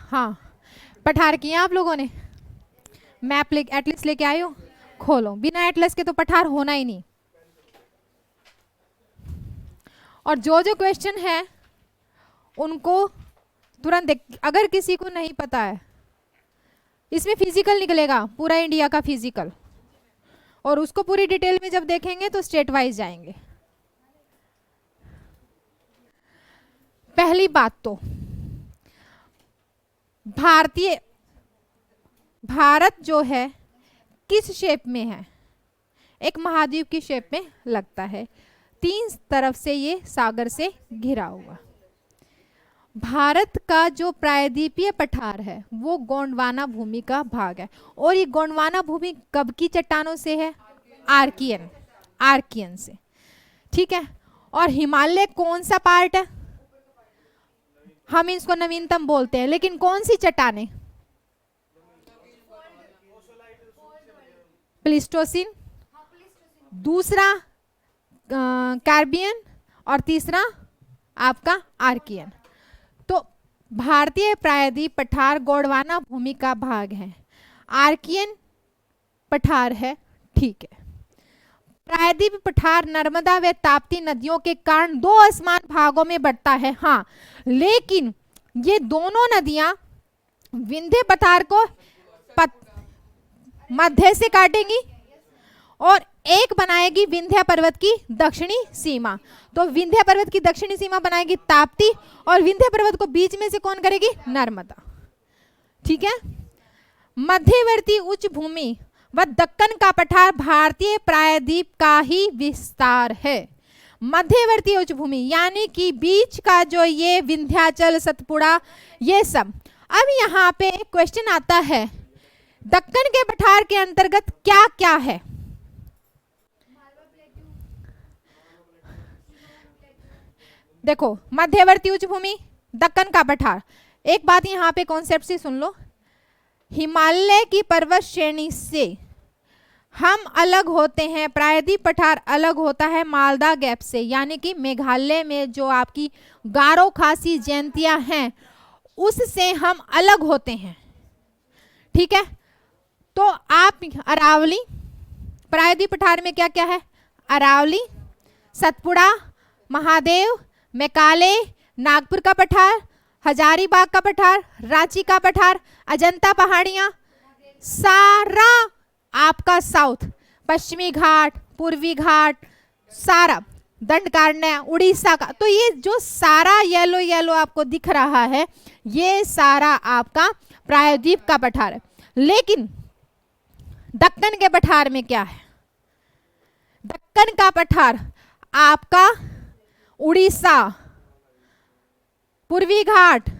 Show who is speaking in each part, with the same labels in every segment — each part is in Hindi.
Speaker 1: हाँ, पठार किया आप लोगों ने? मैप ले एटलस लेके आए हो? खोलो, बिना एटलस के तो पठार होना ही नहीं। और जो जो क्वेश्चन है उनको तुरंत देख, अगर किसी को नहीं पता है, इसमें फिजिकल निकलेगा, पूरा इंडिया का फिजिकल, और उसको पूरी डिटेल में जब देखेंगे तो स्टेट वाइज जाएंगे। पहली बात तो भारत जो है किस शेप में है? एक महाद्वीप की शेप में लगता है, 3 तरफ से ये सागर से घिरा हुआ। भारत का जो प्रायद्वीपीय पठार है वो गोंडवाना भूमि का भाग है, और ये गोंडवाना भूमि कब की चट्टानों से है? आर्कियन से, ठीक है। और हिमालय कौन सा पार्ट है? हम इसको नवीनतम बोलते हैं, लेकिन कौन सी चट्टानें? प्लिस्टोसिन, दूसरा कार्बियन, और तीसरा आपका आर्कियन। तो भारतीय प्रायद्वीप पठार गोंडवाना भूमि का भाग है, आर्कियन पठार है, ठीक है। प्रायद्वीप पठार नर्मदा व ताप्ती नदियों के कारण 2 असमान भागों में बढ़ता है, हाँ, लेकिन ये दोनों नदियां विंध्य पठार को मध्य से काटेंगी और एक बनाएगी विंध्य पर्वत की दक्षिणी सीमा। तो विंध्य पर्वत की दक्षिणी सीमा बनाएगी ताप्ती, और विंध्य पर्वत को बीच में से कौन करेगी? नर्मदा, ठीक है। मध्यवर्ती उच्च भूमि व दक्कन का पठार भारतीय प्रायद्वीप का ही विस्तार है। मध्यवर्ती उच्च भूमि यानी कि बीच का जो ये विंध्याचल, सतपुड़ा, ये सब। अब यहाँ पे क्वेश्चन आता है, दक्कन के पठार के अंतर्गत क्या क्या है? देखो, मध्यवर्ती उच्च भूमि, दक्कन का पठार। एक बात यहाँ पे कॉन्सेप्ट से सुन लो, हिमालय की पर्वत श्रेणी से हम अलग होते हैं, प्रायद्वीप पठार अलग होता है मालदा गैप से, यानी कि मेघालय में जो आपकी गारो खासी जयंतियां हैं उससे हम अलग होते हैं, ठीक है। तो आप अरावली, प्रायद्वीप पठार में क्या क्या है? अरावली, सतपुड़ा, महादेव, मैकाले, नागपुर का पठार, हजारीबाग का पठार, रांची का पठार, अजंता पहाड़ियां, सारा आपका साउथ, पश्चिमी घाट, पूर्वी घाट, सारा दंडकारण्य, उड़ीसा का। तो ये जो सारा येलो येलो आपको दिख रहा है, ये सारा आपका प्रायद्वीप का पठार है। लेकिन दक्कन के पठार में क्या है? दक्कन का पठार आपका उड़ीसा, पूर्वी घाट,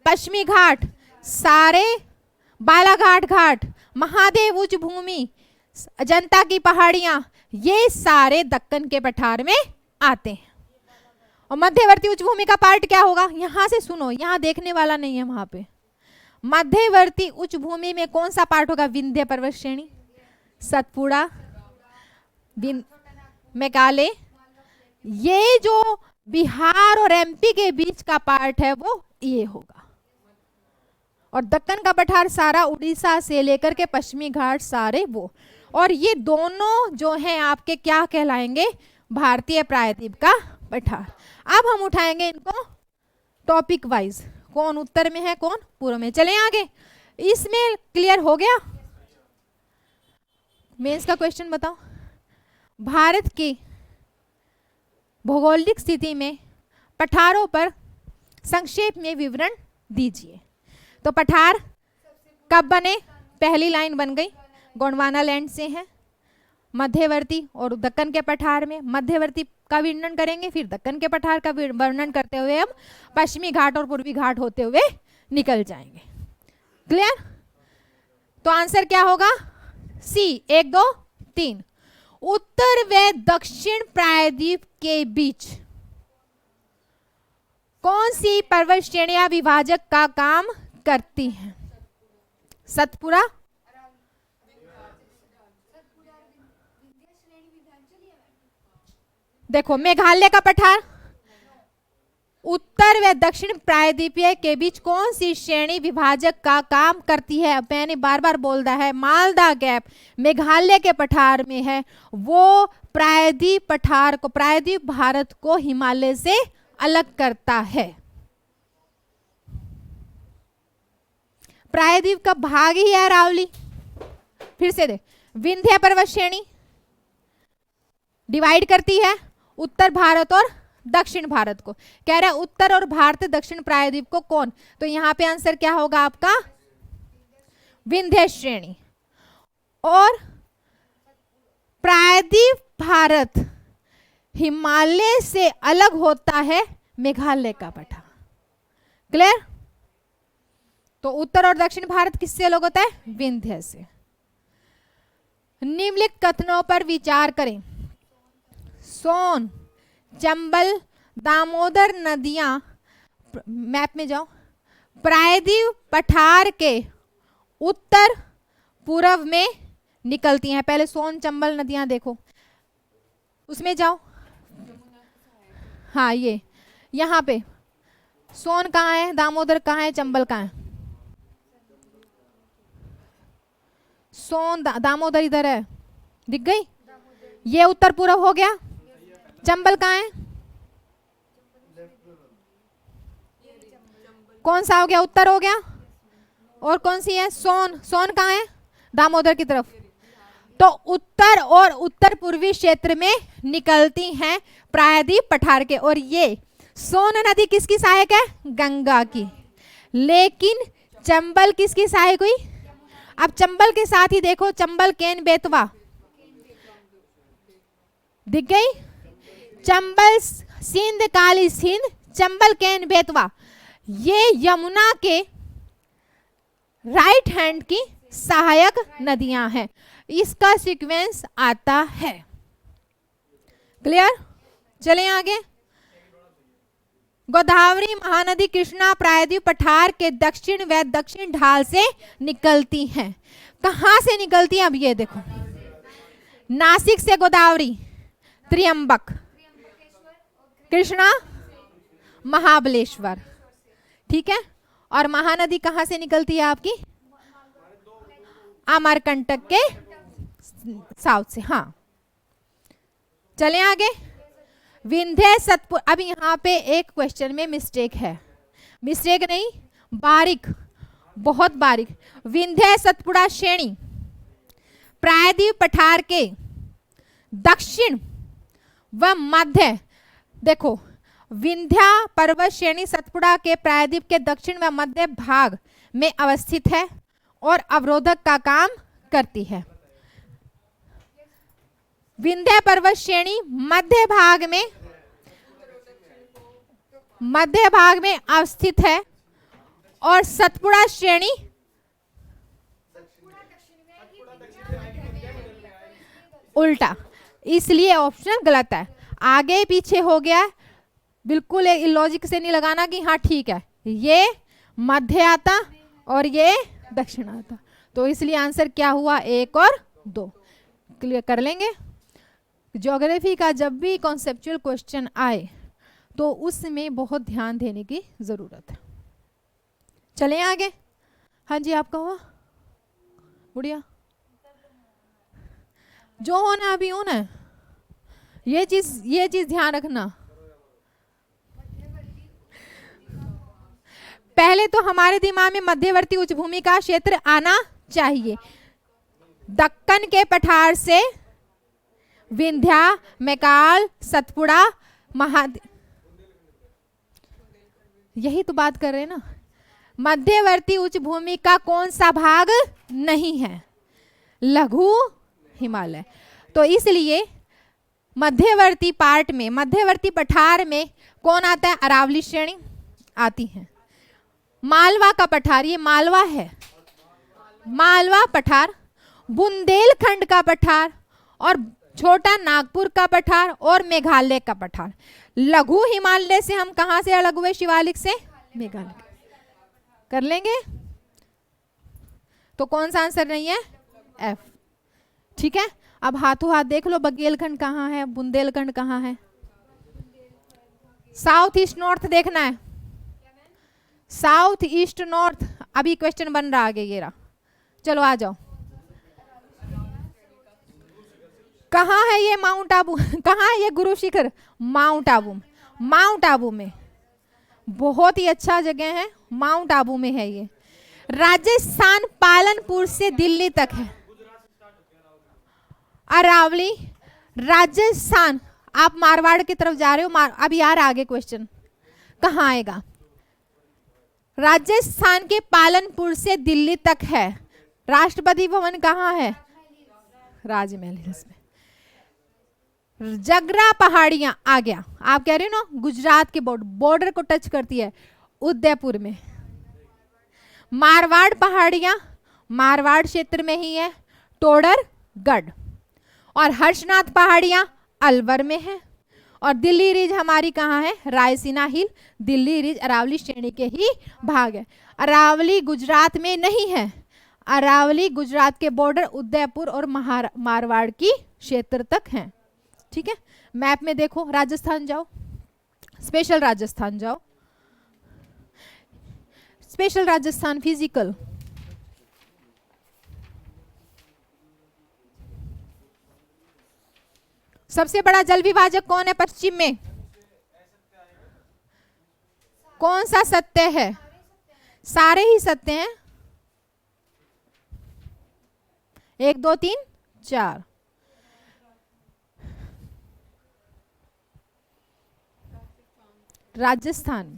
Speaker 1: पश्चिमी घाट, सारे बालाघाट घाट, महादेव उच्च भूमि, अजंता की पहाड़ियां, ये सारे दक्कन के पठार में आते हैं। और मध्यवर्ती उच्च भूमि का पार्ट क्या होगा? यहां से सुनो, यहां देखने वाला नहीं है वहां पे। मध्यवर्ती उच्च भूमि में कौन सा पार्ट होगा? विंध्य पर्वत श्रेणी, सतपुड़ा, मेघालय, ये जो बिहार और एमपी के बीच का पार्ट है वो ये होगा। और दक्कन का पठार सारा उड़ीसा से लेकर के पश्चिमी घाट सारे वो, और ये दोनों जो हैं आपके क्या कहलाएंगे? भारतीय प्रायद्वीप का पठार। अब हम उठाएंगे इनको टॉपिक वाइज, कौन उत्तर में है कौन पूर्व में। चलें आगे, इसमें क्लियर हो गया? मेंस का क्वेश्चन बताओ, भारत की भौगोलिक स्थिति में पठारों पर संक्षेप में विवरण दीजिए। तो पठार कब बने? पहली लाइन बन गई, गोंडवाना लैंड से है, मध्यवर्ती और दक्कन के पठार में। मध्यवर्ती का वर्णन करेंगे, फिर दक्कन के पठार का वर्णन करते हुए हम पश्चिमी घाट और पूर्वी घाट होते हुए निकल जाएंगे। क्लियर? तो आंसर क्या होगा? सी, 1 2 3। उत्तर व दक्षिण प्रायद्वीप के बीच कौन सी पर्वत श्रेणियां विभाजक का काम करती हैं? सतपुड़ा, देखो मेघालय का पठार उत्तर व दक्षिण प्रायद्वीपीय के बीच कौन सी श्रेणी विभाजक का काम करती है? मैंने बार बार बोल रहा है, मालदा गैप मेघालय के पठार में है, वो प्रायद्वीप पठार को, प्रायद्वीप भारत को हिमालय से अलग करता है। प्रायद्वीप का भाग ही है अरावली। फिर से दे, विंध्य पर्वत श्रेणी डिवाइड करती है उत्तर भारत और दक्षिण भारत को। कह रहा है उत्तर और भारत दक्षिण प्रायद्वीप को कौन? तो यहां पे आंसर क्या होगा आपका? विंध्य श्रेणी। और प्रायद्वीप भारत हिमालय से अलग होता है मेघालय का पठार। क्लियर? तो उत्तर और दक्षिण भारत किससे अलग होता है? विंध्य से। निम्नलिखित कथनों पर विचार करें। सोन, चंबल, दामोदर नदियां, मैप में जाओ, प्रायद्वीप पठार के उत्तर पूर्व में निकलती हैं। पहले सोन चंबल नदियां देखो, उसमें जाओ। हाँ, ये यहाँ पे सोन कहाँ है, दामोदर कहाँ है, चंबल कहाँ है? सोन दामोदर इधर है, दिख गई? ये उत्तर पूर्व हो गया। चंबल कहाँ है? कौन सा हो गया? उत्तर हो गया। और कौन सी है? सोन। सोन कहाँ है? दामोदर की तरफ। तो उत्तर और उत्तर पूर्वी क्षेत्र में निकलती हैं प्रायद्वीप पठार के। और ये सोन नदी किसकी सहायक है? गंगा की। लेकिन चंबल किसकी सहायक हुई? अब चंबल के साथ ही देखो, चंबल केन बेतवा दिख गई? चंबल सिंध काली सिंध, चंबल केन बेतवा, ये यमुना के राइट हैंड की सहायक नदियां हैं। इसका सीक्वेंस आता है। क्लियर? चलें आगे। गोदावरी महानदी कृष्णा प्रायद्वीप पठार के दक्षिण व दक्षिण ढाल से निकलती हैं। कहां से निकलती हैं? अब ये देखो, नासिक से गोदावरी, त्र्यंबक, कृष्णा, महाबलेश्वर, ठीक है। और महानदी कहां से निकलती है आपकी? अमरकंटक के साउथ से। हाँ, चलें आगे। विंध्य सतपुड़ा, अब यहाँ पे एक क्वेश्चन में मिस्टेक है, मिस्टेक नहीं, बारीक, बहुत बारीक। विंध्य सतपुड़ा श्रेणी प्रायद्वीप पठार के दक्षिण व मध्य, देखो विंध्या पर्वत श्रेणी सतपुड़ा के प्रायद्वीप के दक्षिण व मध्य भाग में अवस्थित है और अवरोधक का काम करती है। विंध्य पर्वत श्रेणी मध्य भाग में अवस्थित है और सतपुड़ा श्रेणी उल्टा, इसलिए ऑप्शन गलत है। आगे पीछे हो गया, बिल्कुल लॉजिक से नहीं लगाना कि हाँ ठीक है, ये मध्य आता और ये दक्षिण आता, तो इसलिए आंसर क्या हुआ? 1 और 2। क्लियर कर लेंगे। ज्योग्राफी का जब भी कॉन्सेप्चुअल क्वेश्चन आए तो उसमें बहुत ध्यान देने की जरूरत है। चलें आगे। हाँ जी, आपका हुआ बढ़िया, जो होना अभी होना, ये चीज ध्यान रखना। पहले तो हमारे दिमाग में मध्यवर्ती उच्चभूमि का क्षेत्र आना चाहिए। दक्कन के पठार से विंध्या, मैकाल, सतपुड़ा, यही तो बात कर रहे हैं ना। मध्यवर्ती उच्चभूमि का कौन सा भाग नहीं है? लघु हिमालय। तो इसलिए मध्यवर्ती पार्ट में, मध्यवर्ती पठार में कौन आता है? अरावली श्रेणी आती है। मालवा का पठार, ये मालवा है, मालवा पठार, बुंदेलखंड का पठार और छोटा नागपुर का पठार और मेघालय का पठार। लघु हिमालय से हम कहां से अलग हुए? शिवालिक से, मेघालय। कर लेंगे। तो कौन सा आंसर नहीं है? F। ठीक है, अब हाथों हाथ देख लो, बघेलखंड कहाँ है, बुंदेलखंड कहाँ है? साउथ ईस्ट नॉर्थ देखना है, साउथ ईस्ट नॉर्थ अभी क्वेश्चन बन रहा आगे ये रहा। चलो आ जाओ। कहाँ है ये माउंट आबू? कहाँ है ये गुरु शिखर? माउंट आबू। माउंट आबू में, बहुत ही अच्छा जगह है, माउंट आबू में है ये। राजस्थान पालनपुर से दिल्ली तक है। अरावली राजस्थान, आप मारवाड़ की तरफ जा रहे हो, अभी आ रहा आगे क्वेश्चन, कहाँ आएगा? राजस्थान के पालनपुर से दिल्ली तक है। राष्ट्रपति भवन कहाँ है? राजमहल हिल्स में। जगरा पहाड़ियां आ गया, आप कह रहे हो ना गुजरात के बॉर्डर को टच करती है, उदयपुर में। मारवाड़ पहाड़ियां मारवाड़ क्षेत्र में ही है, टोडरगढ़। और हर्षनाथ पहाड़ियां अलवर में है। और दिल्ली रिज हमारी कहाँ है? रायसीना हिल। दिल्ली रिज अरावली श्रेणी के ही भाग है। अरावली गुजरात में नहीं है, अरावली गुजरात के बॉर्डर उदयपुर और मारवाड़ की क्षेत्र तक है। ठीक है, मैप में देखो, राजस्थान जाओ, स्पेशल राजस्थान जाओ, स्पेशल राजस्थान फिजिकल। सबसे बड़ा जल विभाजक कौन है पश्चिम में? कौन सा सत्य है? सारे ही सत्य हैं। 1 2 3 4। राजस्थान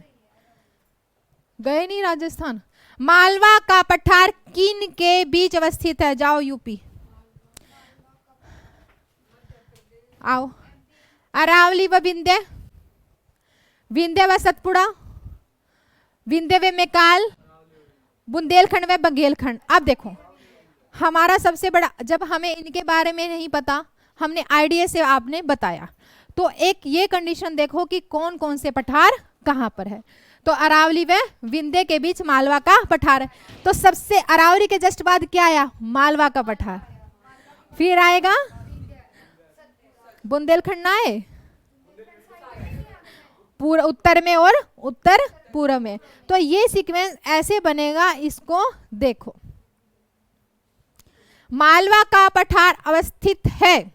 Speaker 1: गए नहीं, राजस्थान। मालवा का पठार किन के बीच अवस्थित है? जाओ यूपी, आओ। अरावली व विंध्य, विंध्य व सतपुड़ा, विंध्य व मैकाल, बुंदेलखंड व बघेलखंड। अब देखो हमारा सबसे बड़ा, जब हमें इनके बारे में नहीं पता, हमने आईडीए से आपने बताया, तो एक ये कंडीशन देखो कि कौन कौन से पठार कहां पर है। तो अरावली व विंध्य के बीच मालवा का पठार है। तो सबसे अरावली के जस्ट बाद क्या आया? मालवा का पठार। फिर आएगा बुंदेलखंड ना आए, पूर्व उत्तर में और उत्तर पूर्व में। तो ये सीक्वेंस ऐसे बनेगा, इसको देखो। मालवा का पठार अवस्थित है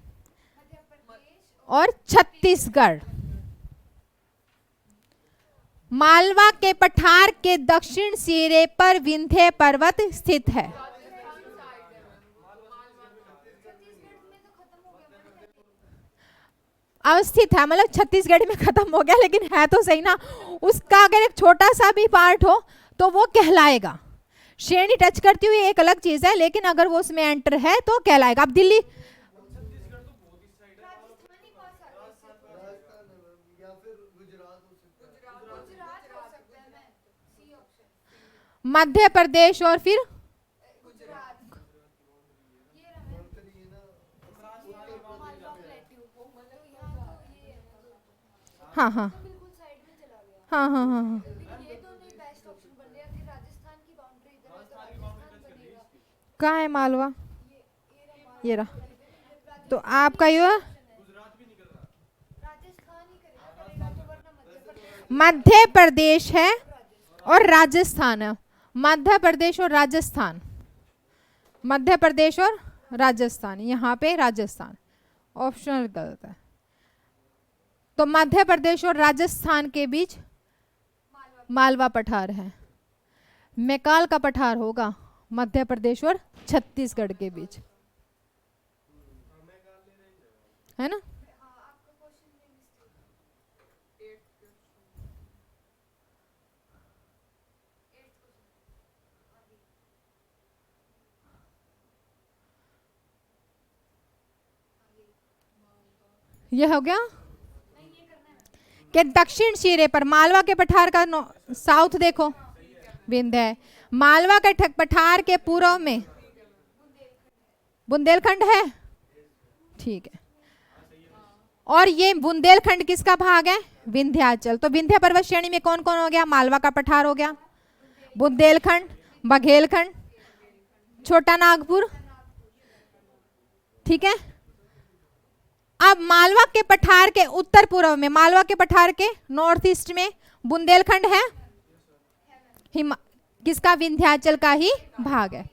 Speaker 1: और छत्तीसगढ़। मालवा के पठार के दक्षिण सिरे पर विंध्य पर्वत स्थित है। अवस्थित है मतलब छत्तीसगढ़ में खत्म हो गया, लेकिन है तो सही ना। उसका अगर एक छोटा सा भी पार्ट हो तो वो कहलाएगा। श्रेणी टच करती हुई एक अलग चीज है, लेकिन अगर वो उसमें एंटर है तो कहलाएगा। अब दिल्ली, मध्य प्रदेश और फिर हाँ हाँ हाँ हाँ हाँ, कहाँ है मालवा? ये रहा। तो आपका ये मध्य प्रदेश है और राजस्थान है। मध्य प्रदेश और राजस्थान, मध्य प्रदेश और राजस्थान, यहाँ पे राजस्थान ऑप्शनल गलत है। तो मध्य प्रदेश और राजस्थान के बीच मालवा पठार है। मैकाल का पठार होगा मध्य प्रदेश और छत्तीसगढ़ के बीच, है ना। यह हो गया कि दक्षिण सिरे पर मालवा के पठार का साउथ देखो विंध्य है। मालवा के पठार के पूर्व में बुंदेलखंड है, ठीक है। और ये बुंदेलखंड किसका भाग है? विंध्याचल। तो विंध्य पर्वत श्रेणी में कौन कौन हो गया? मालवा का पठार हो गया, बुंदेलखंड, बघेलखंड, छोटा नागपुर, ठीक है। अब मालवा के पठार के उत्तर पूर्व में, मालवा के पठार के नॉर्थ ईस्ट में बुंदेलखंड है, किसका, विंध्याचल का ही भाग है।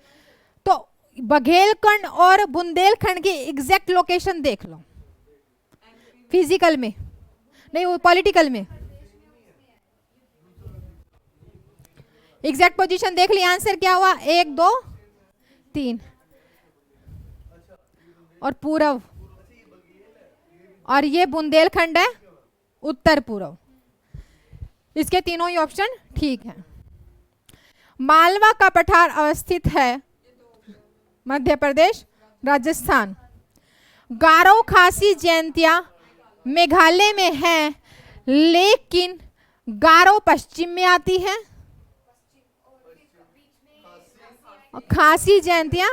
Speaker 1: तो बघेलखंड और बुंदेलखंड की एग्जैक्ट लोकेशन देख लो, फिजिकल में नहीं, वो पॉलिटिकल में एग्जैक्ट पोजीशन देख ली। आंसर क्या हुआ, 1 2 3 और पूर्व, और ये बुंदेलखंड है उत्तर पूर्व। इसके तीनों ही ऑप्शन ठीक है। मालवा का पठार अवस्थित है मध्य प्रदेश, राजस्थान। गारो खासी जयंतिया मेघालय में है, लेकिन गारो पश्चिम में आती है, खासी जयंतिया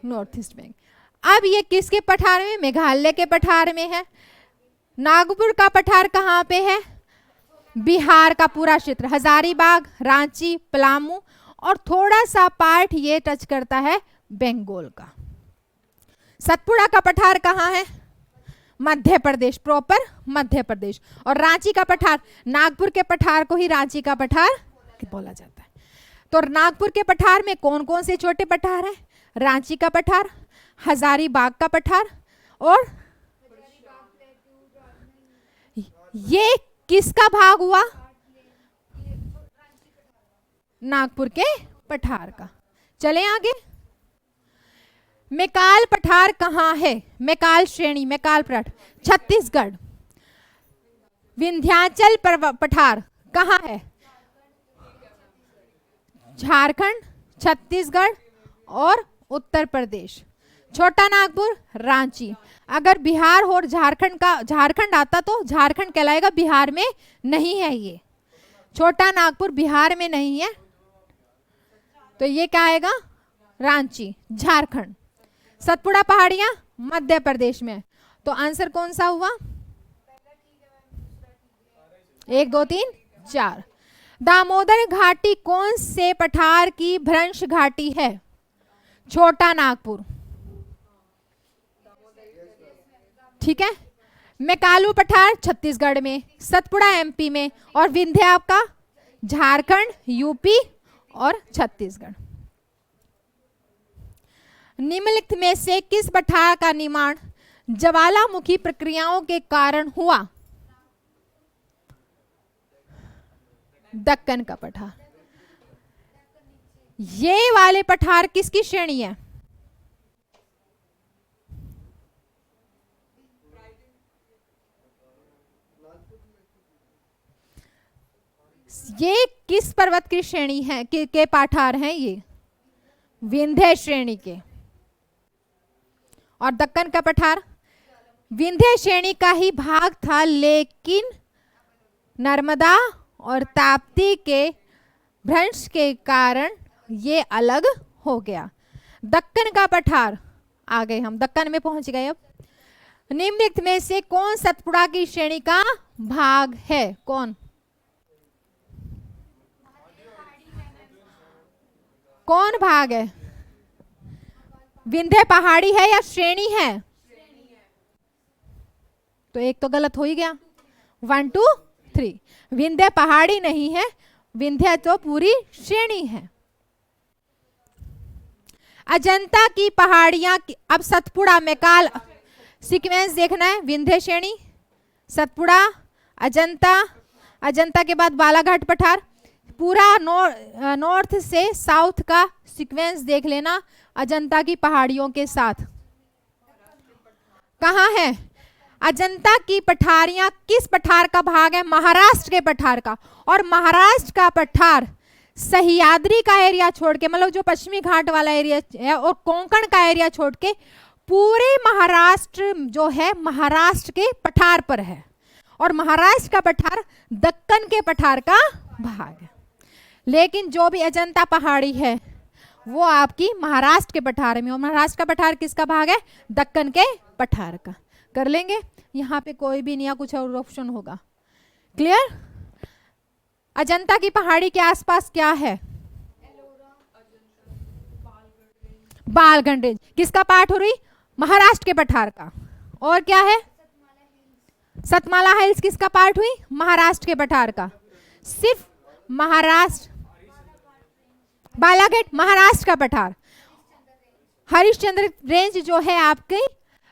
Speaker 1: नॉर्थ ईस्ट में। अब ये किसके पठार में, मेघालय के पठार में है। नागपुर का पठार कहाँ पे है, बिहार का पूरा क्षेत्र, हजारीबाग, रांची, पलामू और थोड़ा सा पार्ट ये टच करता है बंगाल का। सतपुड़ा का पठार कहाँ है, मध्य प्रदेश, प्रॉपर मध्य प्रदेश। और रांची का पठार, नागपुर के पठार को ही रांची का पठार बोला जाता है। तो नागपुर के पठार में कौन कौन से छोटे पठार हैं, रांची का पठार, हजारीबाग का पठार, और ये किसका भाग हुआ, नागपुर के पठार का। चलें आगे। मैकाल पठार कहाँ है, मैकाल श्रेणी, मैकाल पठार छत्तीसगढ़। विंध्याचल पठार कहाँ है, झारखंड, छत्तीसगढ़ और उत्तर प्रदेश। छोटा नागपुर, रांची। अगर बिहार और झारखंड आता तो झारखंड कहलाएगा, बिहार में नहीं है ये। छोटा नागपुर बिहार में नहीं है, तो ये क्या आएगा, रांची, झारखंड। सतपुड़ा पहाड़ियां मध्य प्रदेश में। तो आंसर कौन सा हुआ, 1 2 3 4। दामोदर घाटी कौन से पठार की भ्रंश घाटी है, छोटा नागपुर, ठीक है। मैकालू पठार छत्तीसगढ़ में, सतपुड़ा एमपी में, और विंध्या आपका झारखंड, यूपी और छत्तीसगढ़। निम्नलिखित में से किस पठार का निर्माण ज्वालामुखी प्रक्रियाओं के कारण हुआ, दक्कन का पठार। ये वाले पठार किसकी श्रेणी है, ये किस पर्वत की श्रेणी है के पठार हैं, ये विंध्य श्रेणी के। और दक्कन का पठार विंध्य श्रेणी का ही भाग था, लेकिन नर्मदा और ताप्ती के भ्रंश के कारण ये अलग हो गया। दक्कन का पठार, आ गए हम दक्कन में पहुंच गए। अब निम्नलिखित में से कौन सतपुड़ा की श्रेणी का भाग है, कौन भाग है, विंध्य पहाड़ी है या श्रेणी है? तो एक तो गलत हो ही गया। 1 2 3, विंध्य पहाड़ी नहीं है, विंध्य तो पूरी श्रेणी है। अजंता की पहाड़ियां, अब सतपुड़ा मैकाल सीक्वेंस देखना है, विंध्य श्रेणी, सतपुड़ा, अजंता, अजंता के बाद बालाघाट पठार, पूरा नॉर्थ से साउथ का सीक्वेंस देख लेना अजंता की पहाड़ियों के साथ। कहाँ है अजंता की पठारियां, किस पठार का भाग है, महाराष्ट्र के पठार का। और महाराष्ट्र का पठार सह्याद्री का एरिया छोड़ के, मतलब जो पश्चिमी घाट वाला एरिया है, और कोंकण का एरिया छोड़ के पूरे महाराष्ट्र जो है महाराष्ट्र के पठार पर है। और महाराष्ट्र का पठार दक्कन के पठार का भाग है। लेकिन जो भी अजंता पहाड़ी है वो आपकी महाराष्ट्र के पठार में, और महाराष्ट्र का पठार किसका भाग है, दक्कन के पठार का। कर लेंगे, यहाँ पे कोई भी नहीं, कुछ और ऑप्शन होगा। क्लियर? अजंता की पहाड़ी के आसपास क्या है, बालगंड रेंज, किसका पार्ट हो रही, महाराष्ट्र के पठार का। और क्या है? सतमाला हिल्स किसका पार्ट हुई? महाराष्ट्र के पठार का। सिर्फ महाराष्ट्र, बालाघाट महाराष्ट्र का पठार। हरिश्चंद्र रेंज जो है आपके,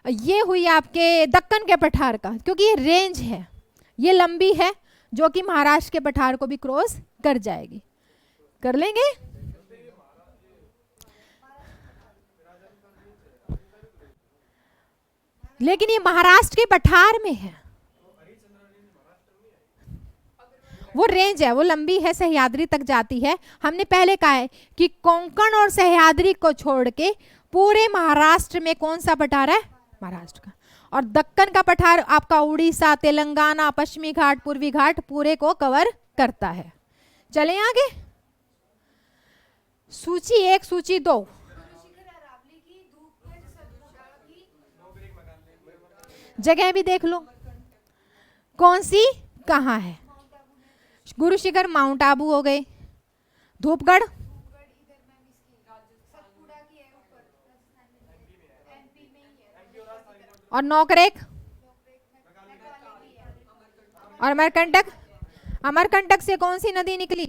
Speaker 1: ये हुई आपके दक्कन के पठार का, क्योंकि ये रेंज है, ये लंबी है, जो कि महाराष्ट्र के पठार को भी क्रॉस कर जाएगी। कर लेंगे? लेकिन ये महाराष्ट्र के पठार में है, वो रेंज है, वो लंबी है, सह्याद्री तक जाती है। हमने पहले कहा है कि कोंकण और सह्याद्री को छोड़ के पूरे महाराष्ट्र में कौन सा पठार है? महाराष्ट्र का। और दक्कन का पठार आपका उड़ीसा, तेलंगाना, पश्चिमी घाट, पूर्वी घाट पूरे को कवर करता है। चलें आगे। सूची 1, सूची 2। जगह भी देख लो कौन सी कहाँ है। गुरु शिखर माउंट आबू हो गए, धूपगढ़ और नौकरेक और अमरकंटक। अमरकंटक से कौन सी नदी निकली?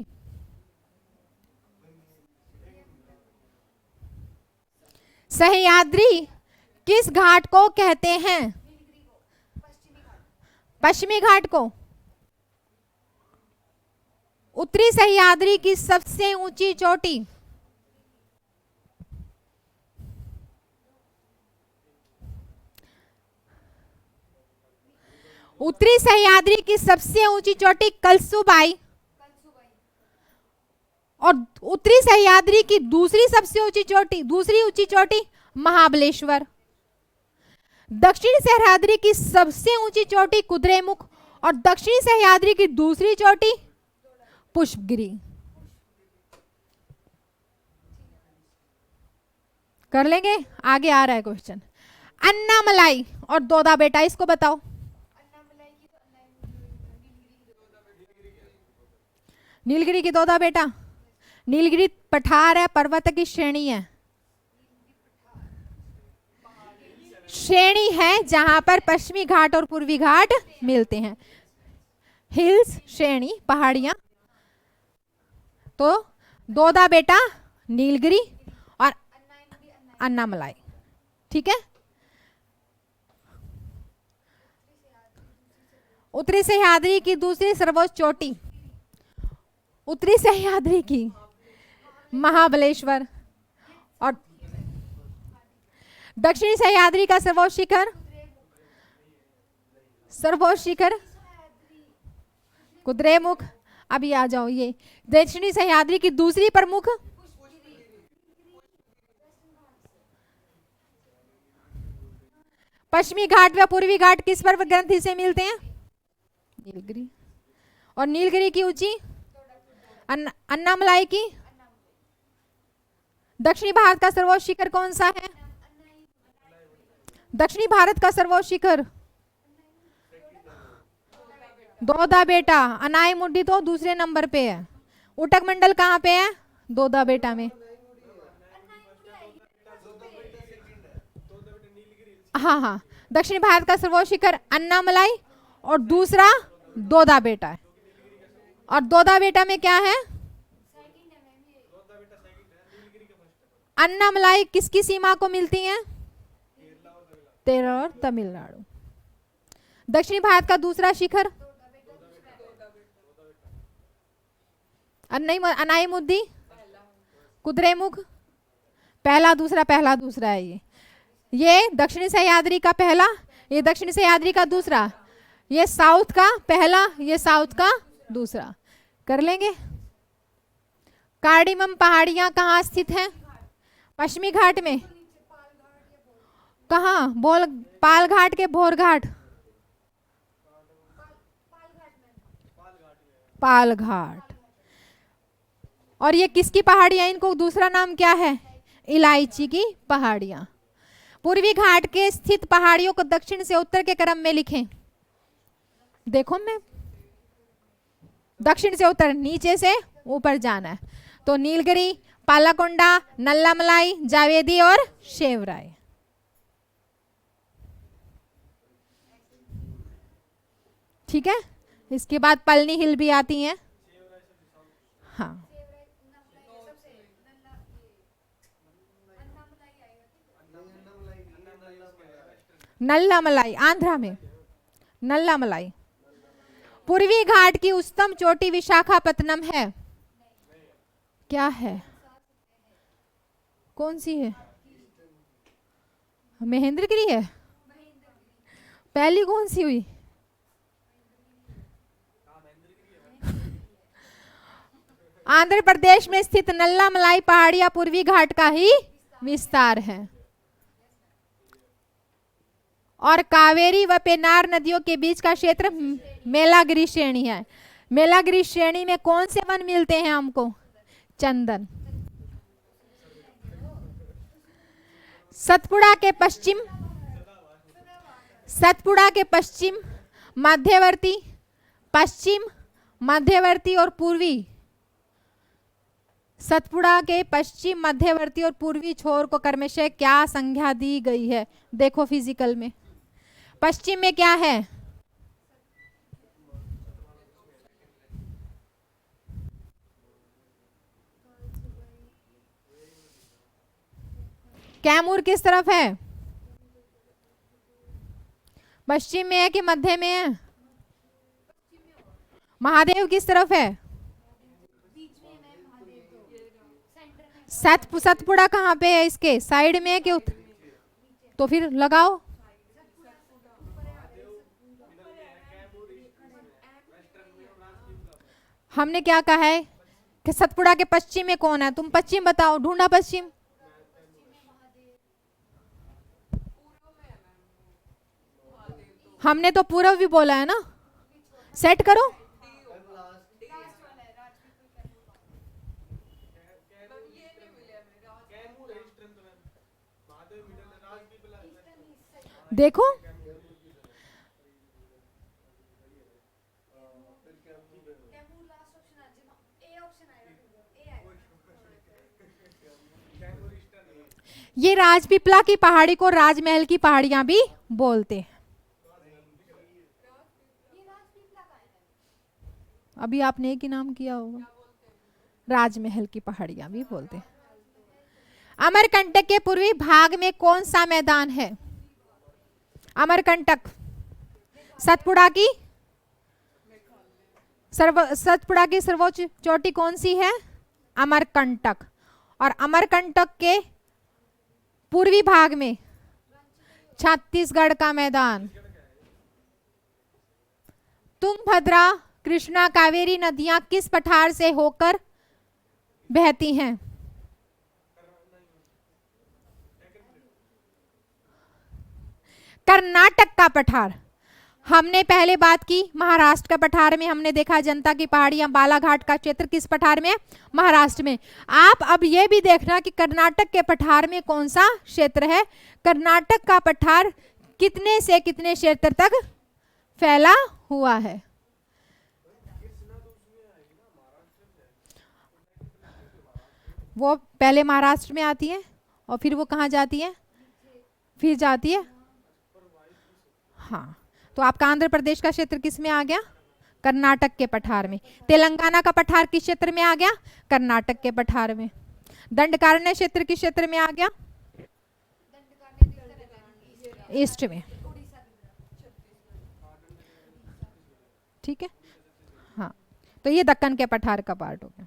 Speaker 1: सह्याद्री किस घाट को कहते हैं? पश्चिमी घाट को। उत्तरी सह्याद्री की सबसे ऊंची चोटी? उत्तरी सह्याद्री की सबसे ऊंची चोटी कलसुबाई, और उत्तरी सह्याद्री की दूसरी सबसे ऊंची चोटी, दूसरी ऊंची चोटी महाबलेश्वर। दक्षिणी सह्याद्री की सबसे ऊंची चोटी कुद्रेमुख, और दक्षिणी सह्याद्री की दूसरी चोटी पुष्पगिरी। कर लेंगे? आगे आ रहा है क्वेश्चन। अन्नामलाई और दोदा बेटा, इसको बताओ। नीलगिरी की दोदा बेटा, नीलगिरी पठार है, पर्वत की श्रेणी है, श्रेणी है जहां पर पश्चिमी घाट और पूर्वी घाट मिलते हैं। हिल्स श्रेणी, पहाड़ियां। तो दोदा बेटा, नीलगिरी और अन्नामलाई, ठीक है। उत्तरी सह्याद्री की दूसरी सर्वोच्च चोटी, उत्तरी सह्याद्री की महाबलेश्वर, और दक्षिणी सह्याद्री का सर्वोच्च शिखर, सर्वोच्च शिखर कुद्रेमुख। अभी आ जाओ, ये दक्षिणी सह्याद्री की दूसरी प्रमुख पश्चिमी घाट व पूर्वी घाट किस पर्वत ग्रंथि से मिलते हैं? नीलगिरी। और नीलगिरी की ऊंची अन्नामलाई की। दक्षिणी भारत का सर्वोच्च शिखर कौन सा है? दक्षिणी भारत का सर्वोच्च शिखर दोदा बेटा। अनाई मुड्डी तो दूसरे नंबर पे है। उटक मंडल कहाँ पे है? दोदा बेटा में। हाँ हाँ, दक्षिणी भारत का सर्वोच्च शिखर अन्नामलाई और दूसरा दोदा बेटा है। और दोदा बेटा में क्या है? अन्नामलाई किसकी सीमा को मिलती है? केरल और तमिलनाडु। दक्षिणी भारत का दूसरा शिखर अनाई मुद्दी, कुद्रेमुख। पहला दूसरा, पहला दूसरा है ये दक्षिणी सह्याद्री का पहला, ये दक्षिणी सह्याद्री का दूसरा, ये साउथ का पहला, ये साउथ का दूसरा। कर लेंगे? कार्डिमम पहाड़ियां कहाँ स्थित हैं? पश्चिमी घाट में। कहाँ? बोल पाल घाट के भोर घाट? पाल घाट। और ये किसकी पहाड़ियां? इनको दूसरा नाम क्या है? इलायची की पहाड़ियां। पूर्वी घाट के स्थित पहाड़ियों को दक्षिण से उत्तर के क्रम में लिखें। देखो, मैं दक्षिण से उत्तर, नीचे से ऊपर जाना है। तो नीलगिरी, पालाकोंडा, नल्लामलाई, जावेदी और शेवराय। ठीक है, इसके बाद पलनी हिल भी आती हैं। हाँ, नल्ला मलाई आंध्रा में, नल्ला मलाई। पूर्वी घाट की उच्चतम चोटी विशाखापत्तनम है। क्या है, कौन सी है? महेंद्रगिरी है। पहली कौन सी हुई? आंध्र प्रदेश में स्थित नल्ला मलाई पहाड़ियां पूर्वी घाट का ही विस्तार है और कावेरी व पेन्नार नदियों के बीच का क्षेत्र मेलागिरी श्रेणी है। मेलागिरी श्रेणी में कौन से वन मिलते हैं हमको? चंदन। सतपुड़ा के पश्चिम, मध्यवर्ती, पश्चिम, मध्यवर्ती और पूर्वी, सतपुड़ा के पश्चिम, मध्यवर्ती और पूर्वी छोर को क्रमशः क्या संज्ञा दी गई है? देखो फिजिकल में, पश्चिम में क्या है? कैमूर किस तरफ है? पश्चिम में है कि मध्य में है? महादेव किस तरफ है? सतपुड़ा कहाँ पे है? इसके साइड में है कि तो फिर लगाओ। हमने क्या कहा है कि सतपुड़ा के पश्चिम में कौन है? तुम पश्चिम बताओ, ढूंढा पश्चिम। हमने तो पूर्व भी बोला है ना, सेट करो। देखो ये राजपीपला की पहाड़ी को राजमहल की पहाड़ियां भी बोलते हैं। अभी आपने एक ही नाम किया होगा, राजमहल की पहाड़ियां भी बोलते हैं। अमरकंटक के पूर्वी भाग में कौन सा मैदान है? अमरकंटक, सतपुड़ा की सर्वोच्च चोटी कौन सी है? अमरकंटक। और अमरकंटक के पूर्वी भाग में छत्तीसगढ़ का मैदान। तुंगभद्रा, कृष्णा, कावेरी नदियां किस पठार से होकर बहती हैं? कर्नाटक का पठार। हमने पहले बात की महाराष्ट्र का पठार में, हमने देखा जनता की पहाड़ियां, बालाघाट का क्षेत्र किस पठार में? महाराष्ट्र में। आप अब ये भी देखना कि कर्नाटक के पठार में कौन सा क्षेत्र है। कर्नाटक का पठार कितने से कितने क्षेत्र तक फैला हुआ है? वो पहले महाराष्ट्र में आती है और फिर वो कहाँ जाती है? फिर जाती है, हाँ, तो आपका आंध्र प्रदेश का क्षेत्र किस में आ गया? कर्नाटक के पठार में। तेलंगाना का पठार किस क्षेत्र में आ गया? कर्नाटक के पठार में। दंडकारण्य क्षेत्र किस क्षेत्र में आ गया? ईस्ट में। ठीक है, हाँ, तो ये दक्कन के पठार का पार्ट हो गया।